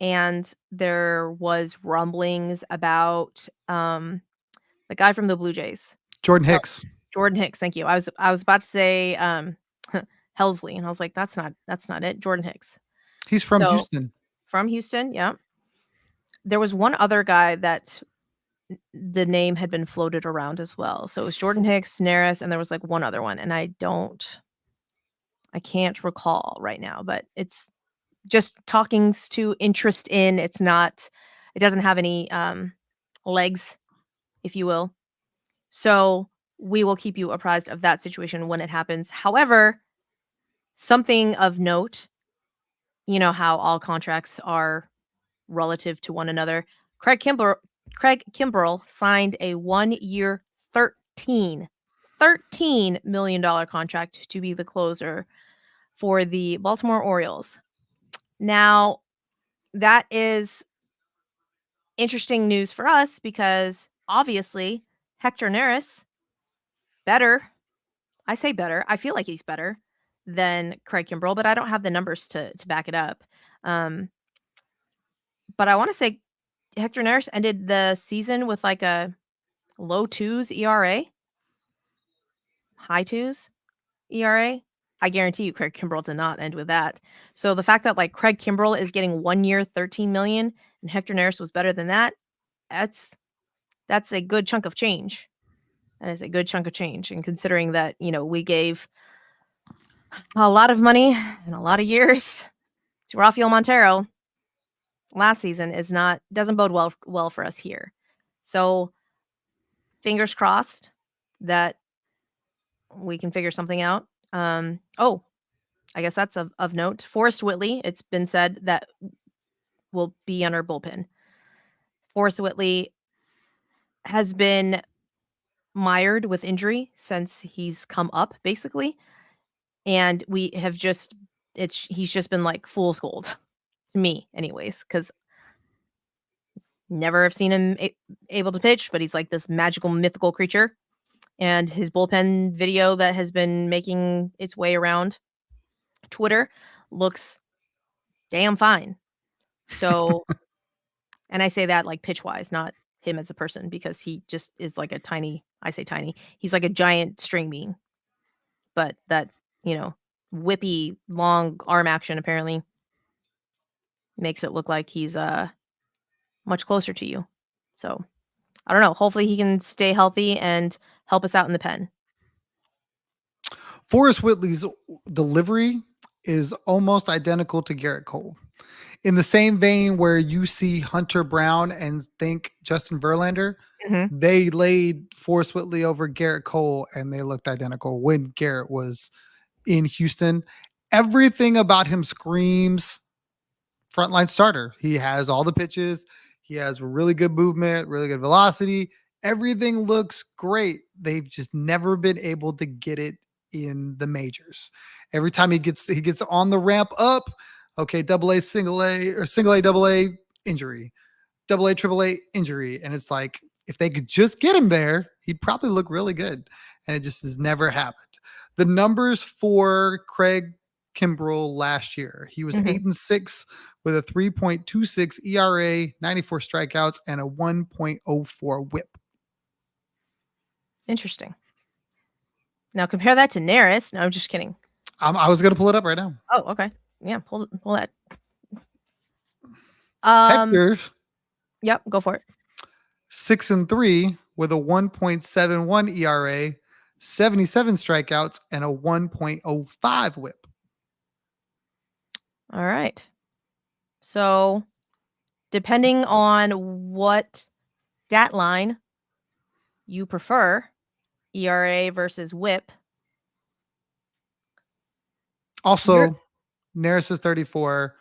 and there was rumblings about the guy from the Blue Jays. Jordan Hel- Hicks. Jordan Hicks, thank you. I was about to say Helsley, and I was like, that's not it. Jordan Hicks. He's from So Houston. from Houston, yeah. There was one other guy that the name had been floated around as well. So it was Jordan Hicks, Neris, and there was like one other one, and I can't recall right now, but it's just talkings to interest in. It doesn't have any legs, if you will. So we will keep you apprised of that situation when it happens. However, something of note, you know how all contracts are relative to one another. Craig Kimbrell signed a 1-year, 13 million dollar contract to be the closer for the Baltimore Orioles. Now, that is interesting news for us because obviously Hector Neris better. I say better. I feel like he's better than Craig Kimbrell, but I don't have the numbers to back it up. Um, but I want to say Hector Neris ended the season with like a low twos ERA, high twos ERA. I guarantee you Craig Kimbrell did not end with that. So the fact that like Craig Kimbrell is getting 1 year, 13 million and Hector Neris was better than that, that's that's a good chunk of change. That is a good chunk of change. And considering that, we gave a lot of money and a lot of years to Rafael Montero last season doesn't bode well for us here. So fingers crossed that we can figure something out. Oh, I guess that's of note. ForrestWhitley, it's been said that will be on our bullpen. ForrestWhitley has been mired with injury since he's come up, basically. And we have just he's just been like fool's gold to me, anyways, because never have seen him able to pitch, but he's like this magical, mythical creature. And his bullpen video that has been making its way around Twitter looks damn fine. So, and I say that like pitch wise, not him as a person, because he just is like a tiny, I say tiny, he's like a giant string bean. But that, whippy long arm action apparently makes it look like he's much closer to you. So, I don't know. Hopefully he can stay healthy and help us out in the pen. Forrest Whitley's delivery is almost identical to Garrett Cole. In the same vein where you see Hunter Brown and think Justin Verlander, they laid Forrest Whitley over Garrett Cole and they looked identical when Garrett was in Houston. Everything about him screams frontline starter. He has all the pitches. He has really good movement, really good velocity. Everything looks great. They've just never been able to get it in the majors. Every time he gets on the ramp up, okay, double A, single A, or single A, double A, injury, double A, triple A, injury. And it's like, if they could just get him there, he'd probably look really good. And it just has never happened. The numbers for Craig Kimbrell last year, he was 8-6 with a 3.26 ERA, 94 strikeouts, and a 1.04 whip. Interesting. Now compare that to Neris. No, I'm just kidding. I was going to pull it up right now. Oh, okay. Yeah, pull that. Hector. Yep, go for it. 6-3 with a 1.71 ERA, 77 strikeouts, and a 1.05 whip. All right. So, depending on what stat line you prefer, ERA versus whip. Also, Neris is 34,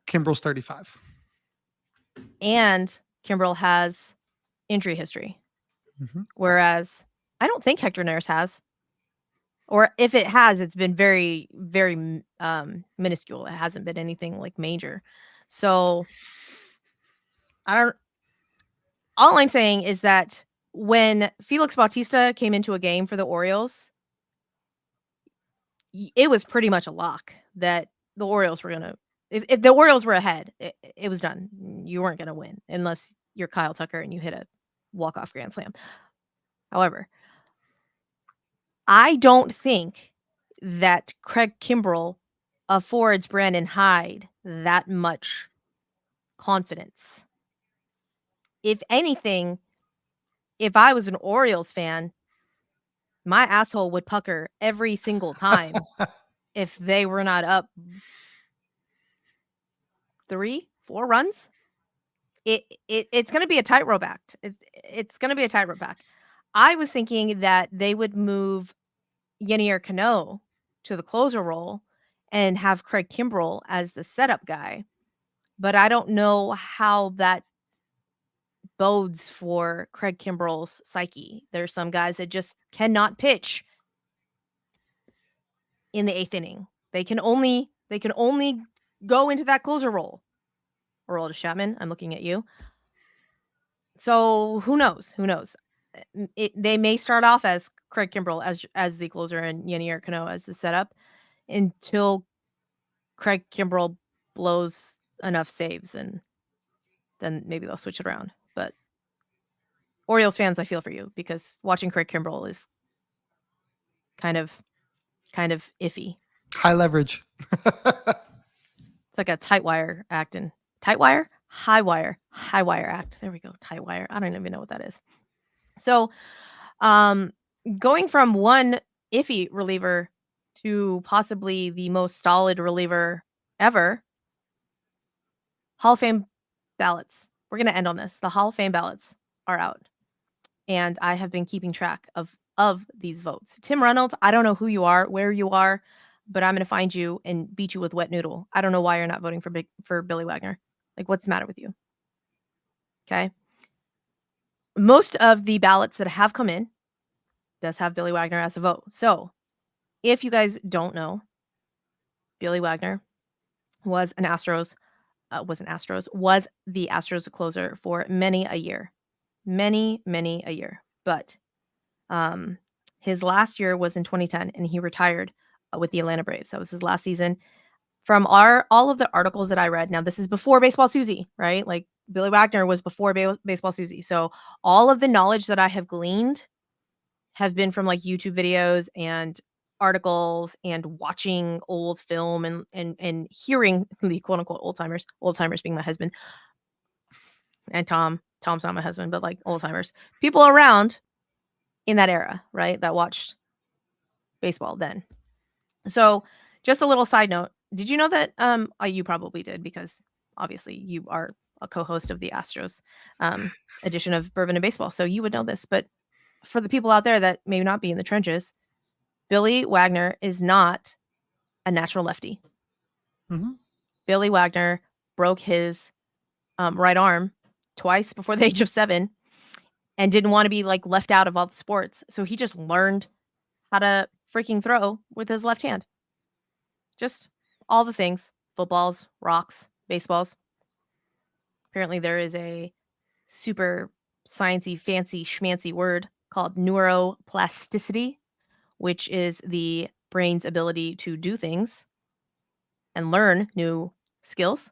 Kimbrell's 35. And Kimbrell has injury history. Whereas I don't think Hector Neris has. Or if it has, it's been very, very minuscule. It hasn't been anything like major. So all I'm saying is that when Felix Bautista came into a game for the Orioles, it was pretty much a lock that the Orioles were going to, if the Orioles were ahead, it was done. You weren't going to win unless you're Kyle Tucker and you hit a walk-off grand slam. However, I don't think that Craig Kimbrell affords Brandon Hyde that much confidence. If anything, if I was an Orioles fan, my asshole would pucker every single time if they were not up 3-4 runs. It's going to be a tightrope act. It's going to be a tightrope act. I was thinking that they would move Yenier Cano to the closer role and have Craig Kimbrell as the setup guy. But I don't know how that bodes for Craig Kimbrell's psyche. There's some guys that just cannot pitch in the 8th inning. They can only go into that closer role. Aroldis Chapman, I'm looking at you. So who knows? They may start off as Craig Kimbrell as the closer and Yenier Cano as the setup until Craig Kimbrell blows enough saves, and then maybe they'll switch it around. But Orioles fans, I feel for you, because watching Craig Kimbrell is kind of iffy. High leverage. It's like a tight wire act. And tight wire? High wire act. There we go. Tight wire. I don't even know what that is. So, going from one iffy reliever to possibly the most solid reliever ever, Hall of Fame ballots. We're going to end on this. The Hall of Fame ballots are out. And I have been keeping track of these votes. Tim Reynolds, I don't know who you are, where you are, but I'm going to find you and beat you with wet noodle. I don't know why you're not voting for Billy Wagner. Like, what's the matter with you? Okay. Most of the ballots that have come in does have Billy Wagner as a vote. So if you guys don't know, Billy Wagner was the Astros closer for many a year. Many a year. But his last year was in 2010, and he retired with the Atlanta Braves. That was his last season. From all of the articles that I read, now this is before Baseball Suzy, right? Like Billy Wagner was before Baseball Suzy. So all of the knowledge that I have gleaned have been from like YouTube videos and articles and watching old film and hearing the quote unquote old timers being my husband and Tom's not my husband, but like old timers, people around in that era, right? That watched baseball then. So just a little side note. Did you know that you probably did because obviously you are a co-host of the Astros edition of Bourbon and Baseball. So you would know this, but for the people out there that may not be in the trenches, Billy Wagner is not a natural lefty. Mm-hmm. Billy Wagner broke his right arm twice before the age of 7 and didn't want to be like left out of all the sports. So he just learned how to freaking throw with his left hand. Just all the things, footballs, rocks, baseballs. Apparently there is a super sciencey, fancy, schmancy word called neuroplasticity, which is the brain's ability to do things and learn new skills.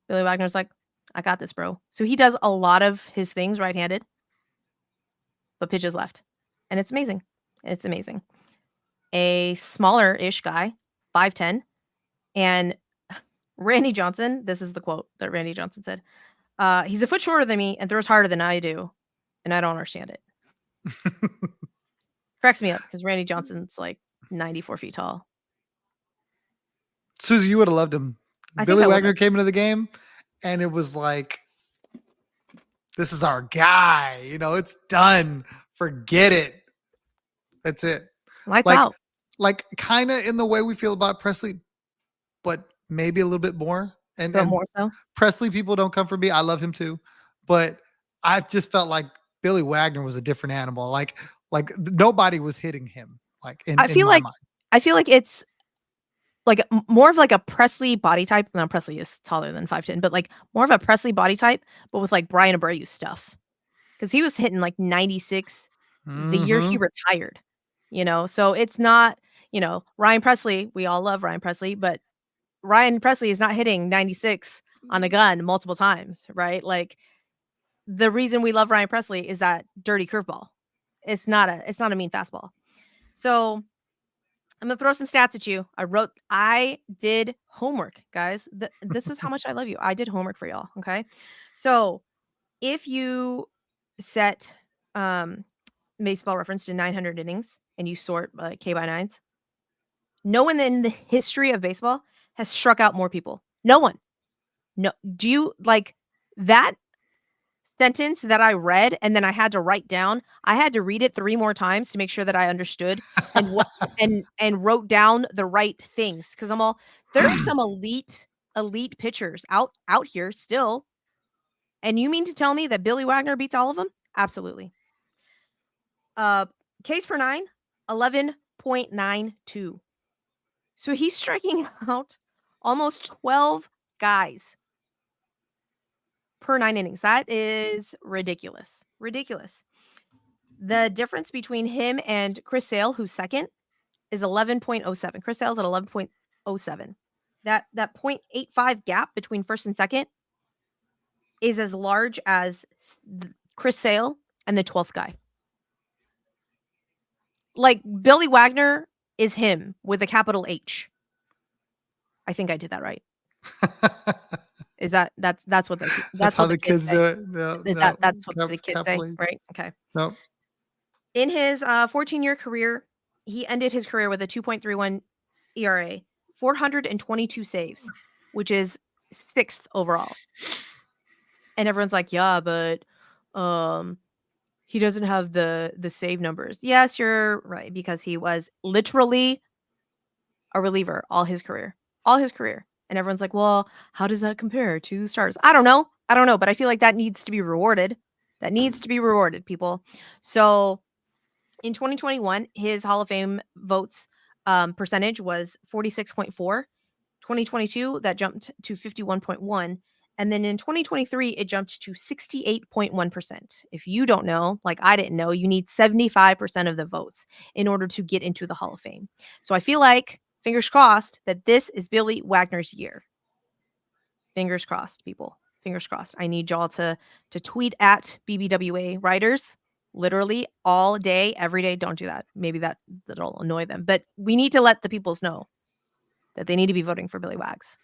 Billy Wagner's like, I got this, bro. So he does a lot of his things right-handed, but pitches left. And it's amazing. It's amazing. A smaller-ish guy, 5'10", and Randy Johnson, this is the quote that Randy Johnson said, he's a foot shorter than me and throws harder than I do, and I don't understand it. Cracks me up because Randy Johnson's like 94 feet tall. Suzy, you would have loved him. Billy Wagner came into the game, and it was like, this is our guy. You know, it's done. Forget it. That's it. Lights out. Like kind of in the way we feel about Presley, but maybe a little bit more. And more so. Presley people don't come for me. I love him too, but I just felt like Billy Wagner was a different animal. Like nobody was hitting him. Like in my mind. I feel like it's like more of like a Presley body type. Now Presley is taller than 5'10", but like more of a Presley body type, but with like Brian Abreu stuff. Because he was hitting like 96 the year he retired. You know, so it's not, you know, Ryan Presley. We all love Ryan Presley, but Ryan Presley is not hitting 96 on a gun multiple times, right? Like the reason we love Ryan Presley is that dirty curveball. It's not a mean fastball. So I'm gonna throw some stats at you. I did homework, guys. This is how much I love you. I did homework for y'all. Okay. So if you set baseball reference to 900 innings and you sort K by nines, no one in the history of baseball has struck out more people. No one. No. Do you like that sentence that I read and then I had to write down? I had to read it 3 more times to make sure that I understood and what and wrote down the right things because I'm all there's some elite pitchers out here still. And you mean to tell me that Billy Wagner beats all of them? Absolutely. Ks per 9, 11.92. So he's striking out almost 12 guys per 9 innings. That is ridiculous. Ridiculous. The difference between him and Chris Sale, who's second, is 11.07. Chris Sale's at 11.07. That 0.85 gap between first and second is as large as Chris Sale and the 12th guy. Like Billy Wagner is him with a capital H. I think I did that right. Is that's what that's how the kids do it. No, that's what the kids say, right? Okay. Nope. In his 14-year career, he ended his career with a 2.31 ERA, 422 saves, which is 6th overall. And everyone's like, yeah, but he doesn't have the save numbers. Yes, you're right, because he was literally a reliever all his career. And everyone's like, well, how does that compare to stars? I don't know, but I feel like that needs to be rewarded. That needs to be rewarded, people. So in 2021, his Hall of Fame votes percentage was 46.4. 2022, that jumped to 51.1. And then in 2023, it jumped to 68.1%. If you don't know, like I didn't know, you need 75% of the votes in order to get into the Hall of Fame. So I feel like, fingers crossed, that this is Billy Wagner's year. Fingers crossed, people. Fingers crossed. I need y'all to tweet at BBWA writers literally all day, every day. Don't do that. Maybe that'll annoy them. But we need to let the peoples know that they need to be voting for Billy Wags.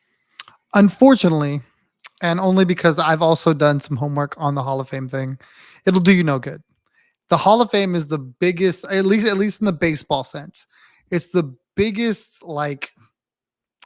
Unfortunately, and only because I've also done some homework on the Hall of Fame thing, it'll do you no good. The Hall of Fame is the biggest, at least in the baseball sense. It's the biggest, like,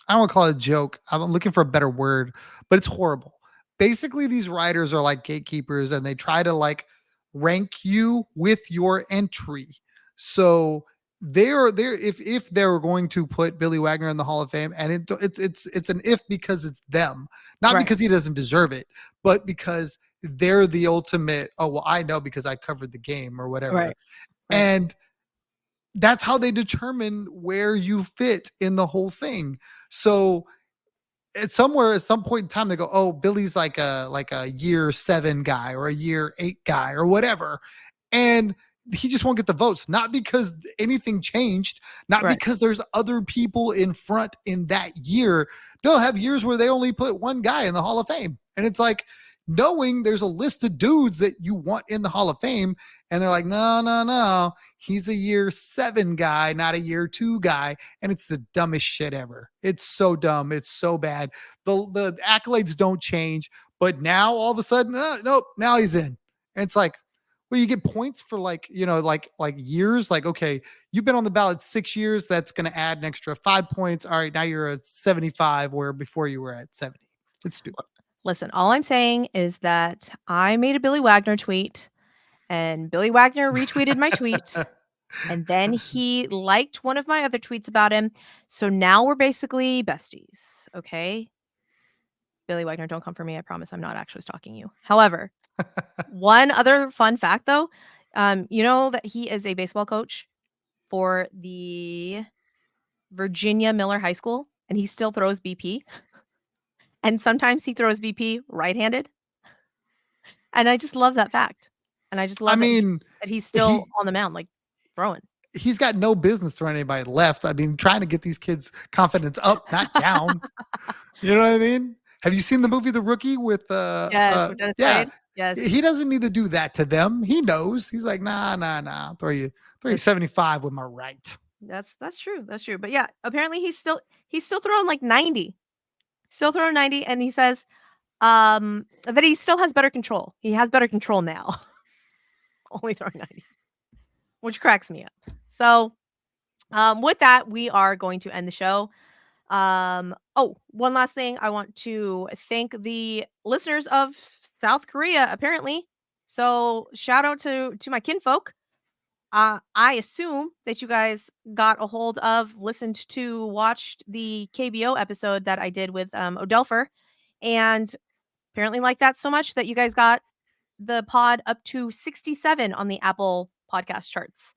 I don't want to call it a joke. I'm looking for a better word, but it's horrible. Basically, these writers are like gatekeepers and they try to like rank you with your entry. So they're if they're going to put Billy Wagner in the Hall of Fame, and it's an if because it's them, not Right. because he doesn't deserve it, but because they're the ultimate. Oh well, I know because I covered the game or whatever, Right. and that's how they determine where you fit in the whole thing. So at some point in time, they go, "Oh, Billy's like a year 7 guy or a year 8 guy or whatever," and he just won't get the votes. Not because anything changed, not Right. because there's other people in front in that year. They'll have years where they only put one guy in the Hall of Fame, and it's like knowing there's a list of dudes that you want in the Hall of Fame, and they're like, no, he's a year 7 guy, not a year 2 guy. And it's the dumbest shit ever. It's so dumb. It's so bad. The accolades don't change, but now all of a sudden, nope, now he's in. And it's like, well, you get points for like years. Like, okay, you've been on the ballot 6 years. That's going to add an extra 5 points. All right, now you're at 75, where before you were at 70. It's stupid. Listen, all I'm saying is that I made a Billy Wagner tweet, and Billy Wagner retweeted my tweet, and then he liked one of my other tweets about him. So now we're basically besties, okay? Billy Wagner, don't come for me. I promise I'm not actually stalking you. However, one other fun fact, though, you know that he is a baseball coach for the Virginia Miller High School, and he still throws BP. And sometimes he throws BP right-handed. And I just love that fact. And I just I love mean, that he's still he on the mound, like, throwing. he's got no business throwing anybody left. I mean, trying to get these kids' confidence up, not down. You know what I mean? Have you seen the movie The Rookie with Yes, with Dennis yeah. Quaid. Yes. He doesn't need to do that to them. He knows. He's like, nah. Throw you 75 with my right. That's true. That's true. But yeah, apparently he's still throwing like 90. Still throwing 90, and he says that he still has better control. He has better control now. Only throwing 90. Which cracks me up. So, with that, we are going to end the show. One last thing. I want to thank the listeners of South Korea, apparently. So shout out to my kinfolk. I assume that you guys got a hold of, listened to, watched the KBO episode that I did with Odelfer, and apparently liked that so much that you guys got the pod up to 67 on the Apple podcast charts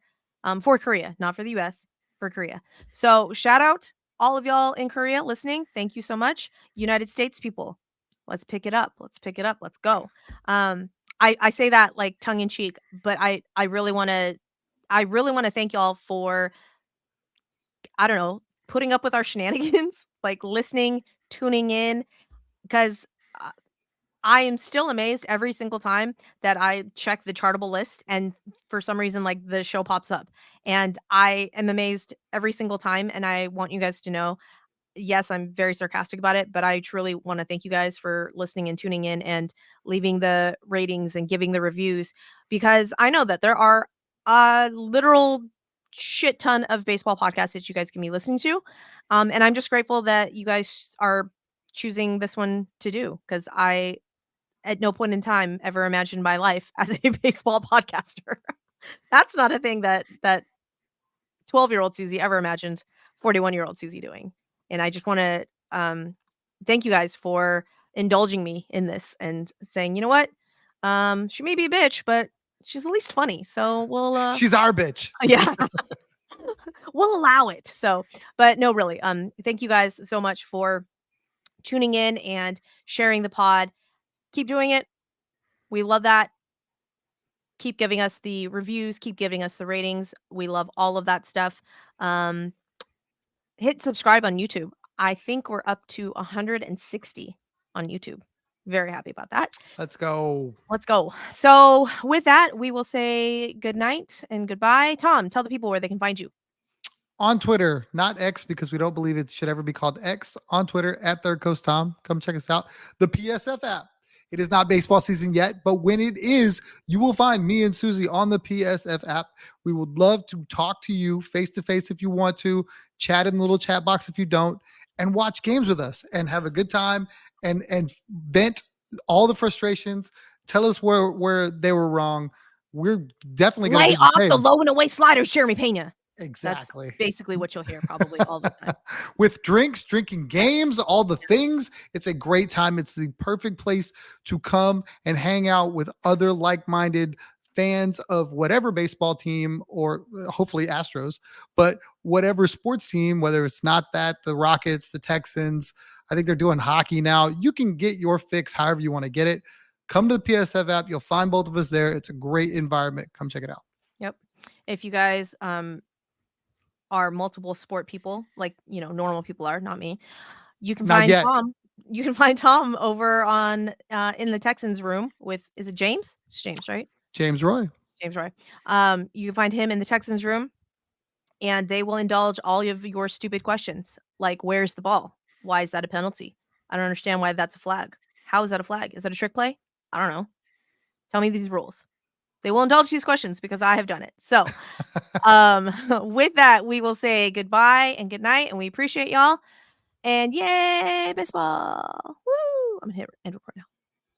for Korea, not for the US, for Korea. So shout out all of y'all in Korea listening. Thank you so much. United States people, let's pick it up. Let's pick it up. Let's go. I say that like tongue in cheek, but I really want to thank y'all for, I don't know, putting up with our shenanigans, like listening, tuning in, because I am still amazed every single time that I check the chartable list and for some reason, like, the show pops up. And I am amazed every single time, and I want you guys to know, yes, I'm very sarcastic about it, but I truly wanna thank you guys for listening and tuning in and leaving the ratings and giving the reviews, because I know that there are a literal shit ton of baseball podcasts that you guys can be listening to, and I'm just grateful that you guys are choosing this one to do, because I at no point in time ever imagined my life as a baseball podcaster. That's not a thing that 12-year-old Suzy ever imagined 41-year-old Suzy doing. And I just want to thank you guys for indulging me in this and saying, you know what? She may be a bitch, but she's at least funny. So we'll She's our bitch. yeah. we'll allow it. So, but no, really, thank you guys so much for tuning in and sharing the pod. Keep doing it. We love that. Keep giving us the reviews, keep giving us the ratings. We love all of that stuff. Hit subscribe on YouTube. I think we're up to 160 on YouTube. Very happy about that. Let's go. Let's go. So, with that, we will say good night and goodbye. Tom, tell the people where they can find you. On Twitter, not X, because we don't believe it should ever be called X. On Twitter at Third Coast Tom. Come check us out. The PSF app. It is not baseball season yet, but when it is, you will find me and Suzy on the PSF app. We would love to talk to you face to face if you want to, chat in the little chat box if you don't, and watch games with us and have a good time and vent all the frustrations. Tell us where they were wrong. We're definitely going to lay do the off same. the low and away sliders, Jeremy Pena. Exactly. That's basically what you'll hear probably all the time. With drinks, drinking games, all the things. It's a great time. It's the perfect place to come and hang out with other like-minded fans of whatever baseball team, or hopefully Astros, but whatever sports team, whether it's not that, the Rockets, the Texans. I think they're doing hockey now. You can get your fix however you want to get it. Come to the PSF app. You'll find both of us there. It's a great environment. Come check it out. Yep. If you guys are multiple sport people, like, normal people are, not me, you can Not find yet. Tom. You can find Tom over on in the Texans room with, is it James? It's James, right? James Roy. James Roy. You can find him in the Texans room, and they will indulge all of your stupid questions, like where's the ball? Why is that a penalty? I don't understand why that's a flag. How is that a flag? Is that a trick play? I don't know. Tell me these rules. They will indulge these questions because I have done it. So, with that, we will say goodbye and good night, and we appreciate y'all. And yay, baseball! Woo! I'm gonna hit end record now.